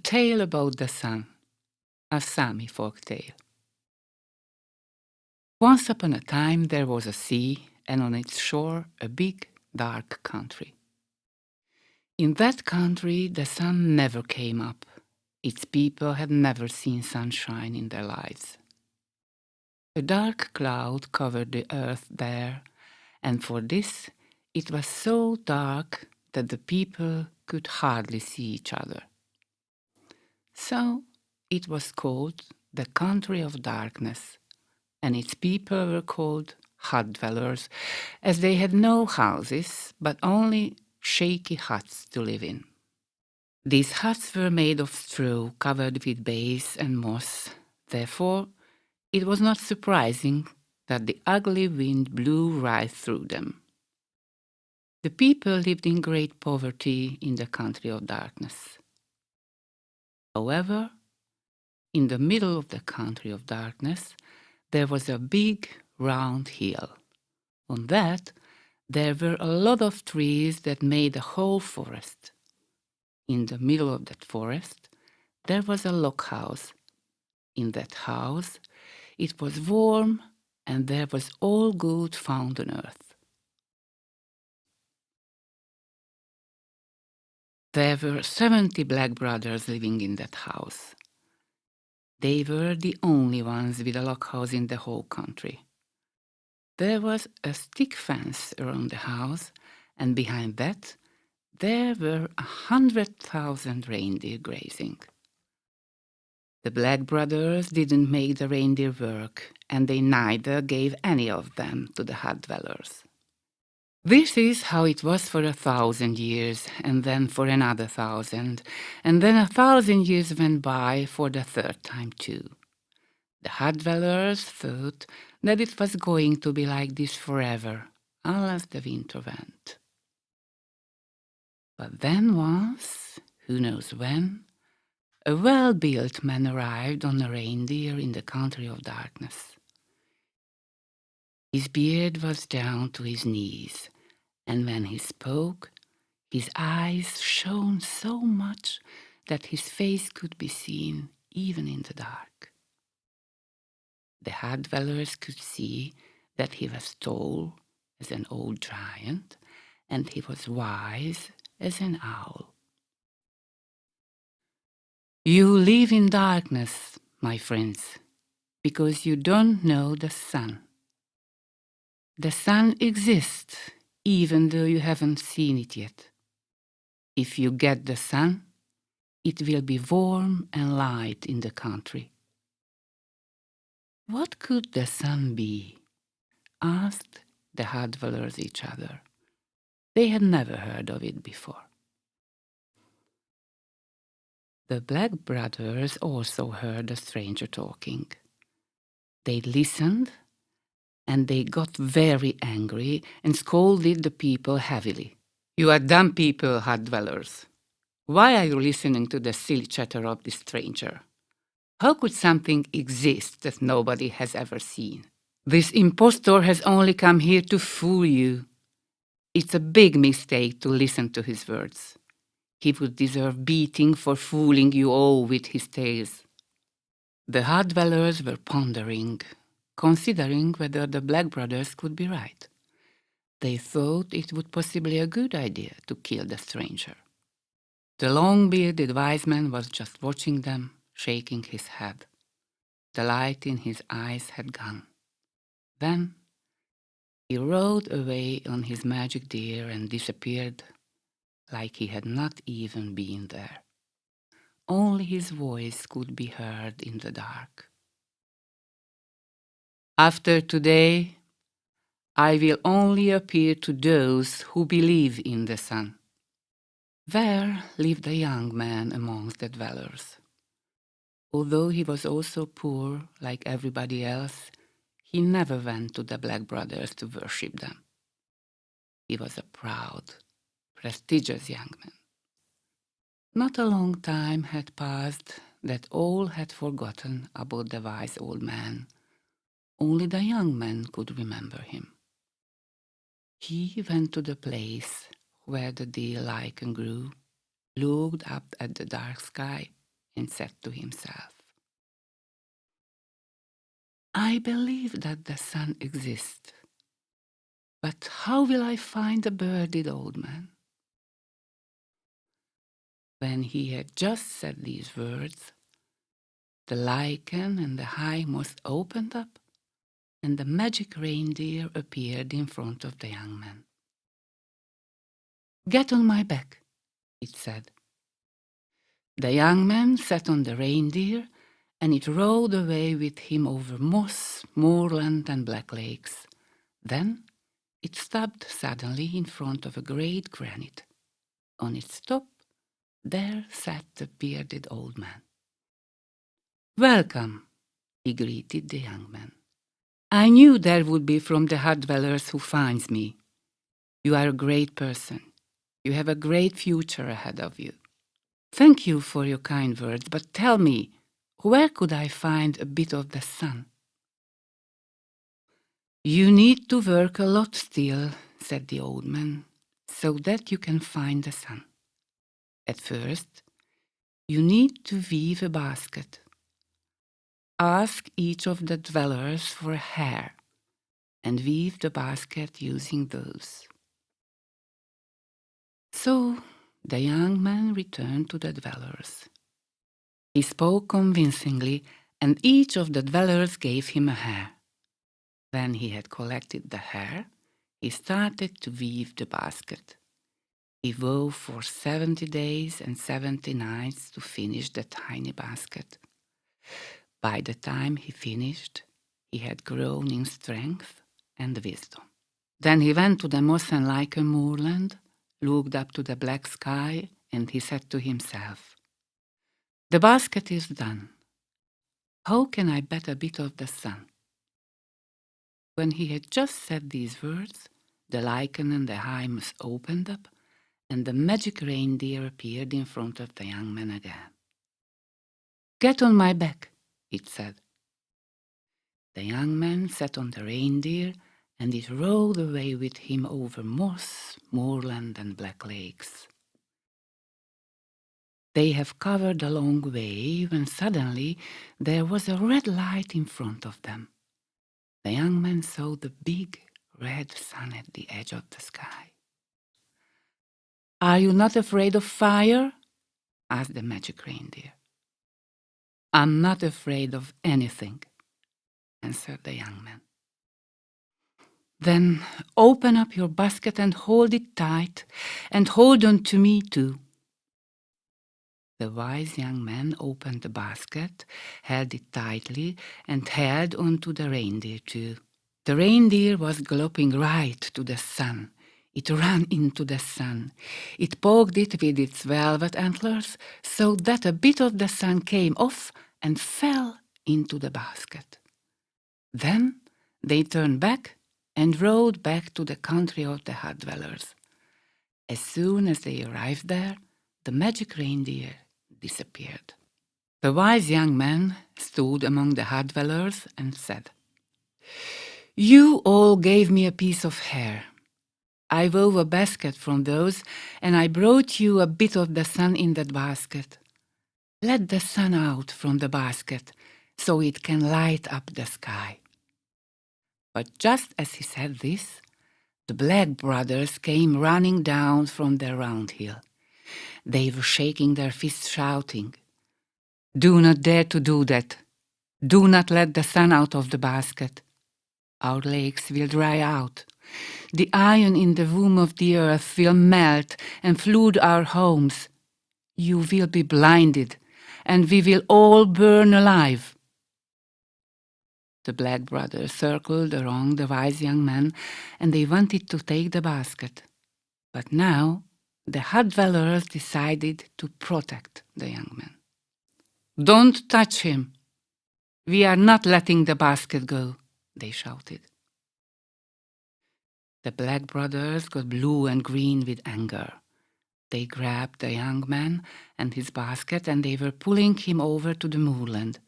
tale about the sun, a Sami folk tale. Once upon a time there was a sea, and on its shore a big, dark country. In that country the sun never came up. Its people had never seen sunshine in their lives. A dark cloud covered the earth there, and for this it was so dark that the people could hardly see each other. So it was called the country of darkness, and its people were called hut dwellers, as they had no houses, but only shaky huts to live in. These huts were made of straw covered with baize and moss. Therefore, it was not surprising that the ugly wind blew right through them. The people lived in great poverty in the country of darkness. However, in the middle of the country of darkness, there was a big, round hill. On that, there were a lot of trees that made a whole forest. In the middle of that forest, there was a log house. In that house, it was warm, and there was all good found on earth. There were 70 black brothers living in that house. They were the only ones with a log house in the whole country. There was a stick fence around the house, and behind that there were 100,000 reindeer grazing. The black brothers didn't make the reindeer work, and they neither gave any of them to the hut dwellers. This is how it was for 1,000 years, and then for another 1,000, and then 1,000 years went by for the third time too. The hut dwellers thought that it was going to be like this forever, unless the winter went. But then once, who knows when, a well-built man arrived on a reindeer in the country of darkness. His beard was down to his knees, and when he spoke, his eyes shone so much that his face could be seen even in the dark. The hut dwellers could see that he was tall as an old giant, and he was wise as an owl. You live in darkness, my friends, because you don't know the sun. The sun exists, even though you haven't seen it yet. If you get the sun, it will be warm and light in the country. What could the sun be? Asked the hut dwellers each other. They had never heard of it before. The black brothers also heard the stranger talking. They listened, and they got very angry and scolded the people heavily. You are dumb people, hut dwellers. Why are you listening to the silly chatter of this stranger? How could something exist that nobody has ever seen? This impostor has only come here to fool you. It's a big mistake to listen to his words. He would deserve beating for fooling you all with his tales. The hut dwellers were pondering, considering whether the black brothers could be right. They thought it would possibly be a good idea to kill the stranger. The long-bearded wise man was just watching them, shaking his head. The light in his eyes had gone. Then he rode away on his magic deer and disappeared like he had not even been there. Only his voice could be heard in the dark. After today, I will only appear to those who believe in the sun. There lived a young man amongst the dwellers. Although he was also poor like everybody else, he never went to the black brothers to worship them. He was a proud, prestigious young man. Not a long time had passed that all had forgotten about the wise old man. Only the young man could remember him. He went to the place where the deer lichen grew, looked up at the dark sky, and said to himself, "I believe that the sun exists, but how will I find the bearded old man?" When he had just said these words, the lichen and the high moss opened up, and the magic reindeer appeared in front of the young man. "Get on my back," it said. The young man sat on the reindeer, and it rode away with him over moss, moorland, and black lakes. Then it stopped suddenly in front of a great granite. On its top, there sat the bearded old man. "Welcome," he greeted the young man. "I knew there would be from the hut dwellers who finds me. You are a great person. You have a great future ahead of you. Thank you for your kind words, but tell me, where could I find a bit of the sun?" "You need to work a lot still," said the old man, "so that you can find the sun. At first, you need to weave a basket. Ask each of the dwellers for a hair, and weave the basket using those." So the young man returned to the dwellers. He spoke convincingly, and each of the dwellers gave him a hair. When he had collected the hair, he started to weave the basket. He wove for 70 days and 70 nights to finish the tiny basket. By the time he finished, he had grown in strength and wisdom. Then he went to the moss and lichen moorland, looked up to the black sky, and he said to himself, "The basket is done. How can I bet a bit of the sun?" When he had just said these words, the lichen and the high moss opened up, and the magic reindeer appeared in front of the young man again. "Get on my back," it said. The young man sat on the reindeer, and it rode away with him over moss, moorland, and black lakes. They have covered a long way when suddenly there was a red light in front of them. The young man saw the big red sun at the edge of the sky. "Are you not afraid of fire?" asked the magic reindeer. "I'm not afraid of anything," answered the young man. "Then open up your basket and hold it tight, and hold on to me too." The wise young man opened the basket, held it tightly, and held on to the reindeer too. The reindeer was galloping right to the sun. It ran into the sun. It poked it with its velvet antlers, so that a bit of the sun came off and fell into the basket. Then they turned back and rode back to the country of the hut dwellers. As soon as they arrived there, the magic reindeer disappeared. The wise young man stood among the hut dwellers and said, "You all gave me a piece of hair. I wove a basket from those, and I brought you a bit of the sun in that basket. Let the sun out from the basket, so it can light up the sky." But just as he said this, the Black brothers came running down from their round hill. They were shaking their fists, shouting, "Do not dare to do that! Do not let the sun out of the basket! Our lakes will dry out. The iron in the womb of the earth will melt and flood our homes. You will be blinded, and we will all burn alive." The Black brothers circled around the wise young man, and they wanted to take the basket. But now the hut dwellers decided to protect the young man. "Don't touch him! We are not letting the basket go," they shouted. The Black brothers got blue and green with anger. They grabbed the young man and his basket, and they were pulling him over to the moorland.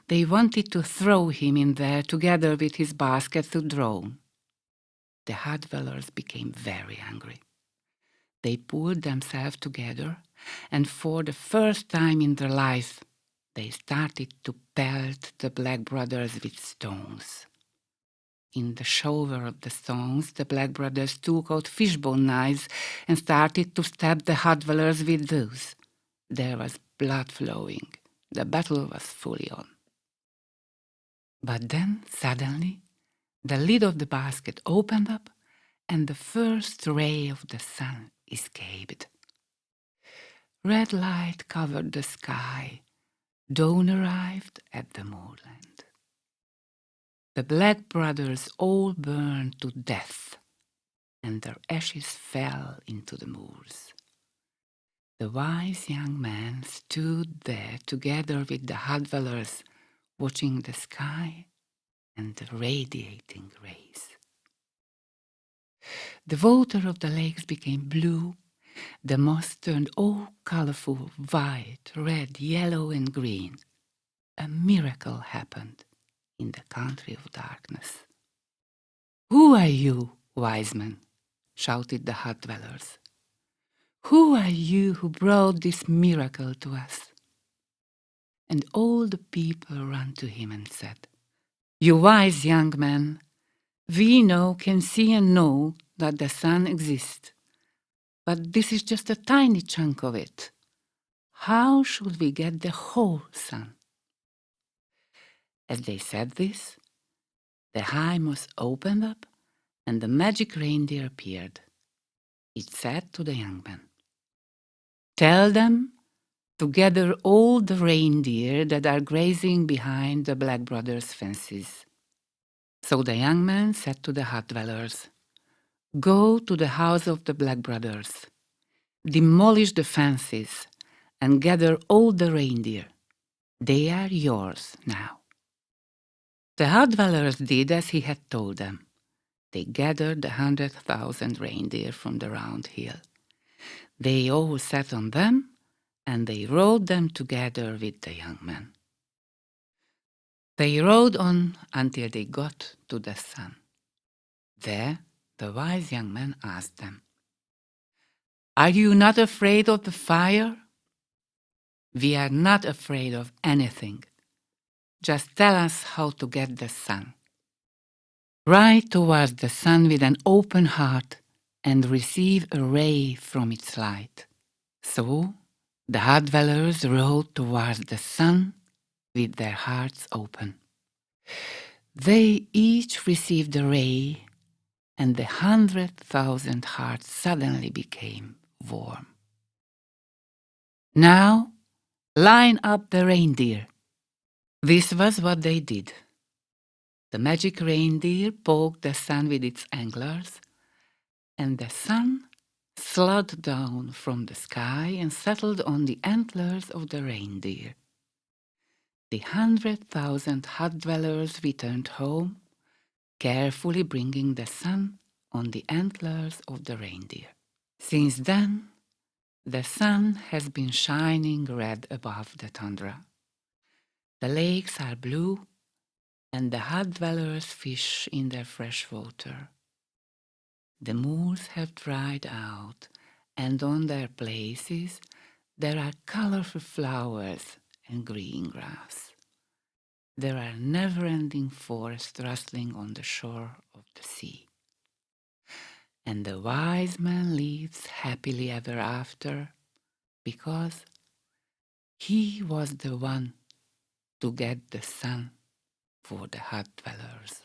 They wanted to throw him in there together with his basket to drown. The hut dwellers became very angry. They pulled themselves together, and for the first time in their lives, They started to pelt the Black Brothers with stones. In the shower of the stones, the Black Brothers took out fishbone knives and started to stab the hut dwellers with those. There was blood flowing. The battle was fully on. But then, suddenly, the lid of the basket opened up and the first ray of the sun escaped. Red light covered the sky. Dawn arrived at the moorland. The Black Brothers all burned to death, and their ashes fell into the moors. The wise young man stood there together with the hut dwellers, watching the sky and the radiating rays. The water of the lakes became blue, the moss turned all colorful, white, red, yellow, and green. A miracle happened in the country of darkness. "Who are you, wise man?" shouted the hut dwellers. "Who are you who brought this miracle to us?" And all the people ran to him and said, "You wise young man, we can see and know that the sun exists, but this is just a tiny chunk of it. How should we get the whole sun?" As they said this, the high moss opened up and the magic reindeer appeared. It said to the young man, "Tell them to gather all the reindeer that are grazing behind the Black Brothers' fences." So the young man said to the hut dwellers, "Go to the house of the Black Brothers, demolish the fences, and gather all the reindeer. They are yours now." The hut dwellers did as he had told them. They gathered 100,000 reindeer from the round hill. They all sat on them, and they rode them together with the young man. They rode on until they got to the sun. There, the wise young man asked them, "Are you not afraid of the fire?" "We are not afraid of anything. Just tell us how to get the sun." "Ride towards the sun with an open heart and receive a ray from its light." So the hut dwellers rode towards the sun with their hearts open. They each received a ray, and the 100,000 hearts suddenly became warm. "Now, line up the reindeer." This was what they did. The magic reindeer poked the sun with its antlers, and the sun slid down from the sky and settled on the antlers of the reindeer. The 100,000 hut dwellers returned home, carefully bringing the sun on the antlers of the reindeer. Since then, the sun has been shining red above the tundra. The lakes are blue, and the hut dwellers fish in their fresh water. The moors have dried out, and on their places there are colorful flowers and green grass. There are never-ending forests rustling on the shore of the sea. And the wise man lives happily ever after, because he was the one to get the sun for the hut dwellers.